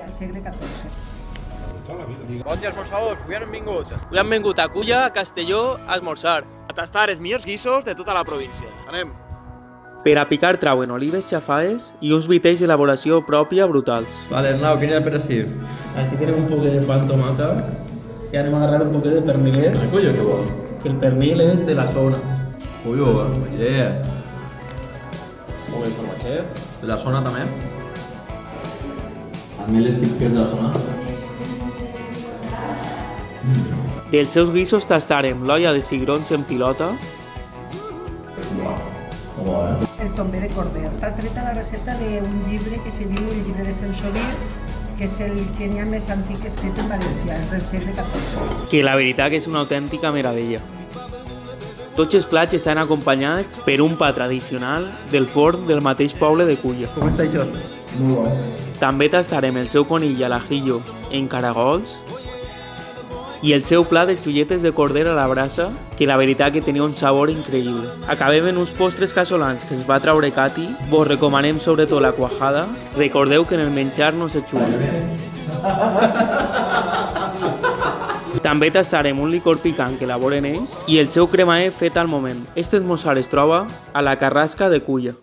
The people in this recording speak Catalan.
al segle XIV. Bon dia, esmorzadors, avui han vingut Avui hem vingut a Culla, a Castelló, a esmorzar. a tastar els millors guissos de tota la província. Anem! Per a picar trauen olives xafades i uns vitells d'elaboració pròpia brutals. Vale, Arnau, ¿qué es decir? Así tenemos un poco de pan tomata y ahora hemos agarrado un poco de pernil. Coño, qué bueno. Que el pernil es de la zona. Pollo, yeah. Molt bé formatget. De la zona també? A mi l'estic que és de la zona. Dels seus guissos tastarem l'olla de cigrons en pilota, El tombé de corder. Està treta la recepta d'un llibre que se diu el llibre de Sensorier, que és el que n'hi ha més antic escrit en valencià, és del segle XIV. que la veritat que és una autèntica meravella. Tots els plats estan acompanyats per un pa tradicional del forn del mateix poble de Culla. Com està això? Molt bo. També tastarem el seu conill a l'ajillo en caragols i el seu plat de xulletes de corder a la brasa, que la veritat que tenia un sabor increïble. Acabem en uns postres casolans que ens va traure Cati. Vos recomanem sobretot la cuajada. Recordeu que en el menjar no s'aixuga. També tastarem un licor picant que elaboren ells i el seu cremaer fet al moment. Este esmorzar es troba a la Carrasca de Culla.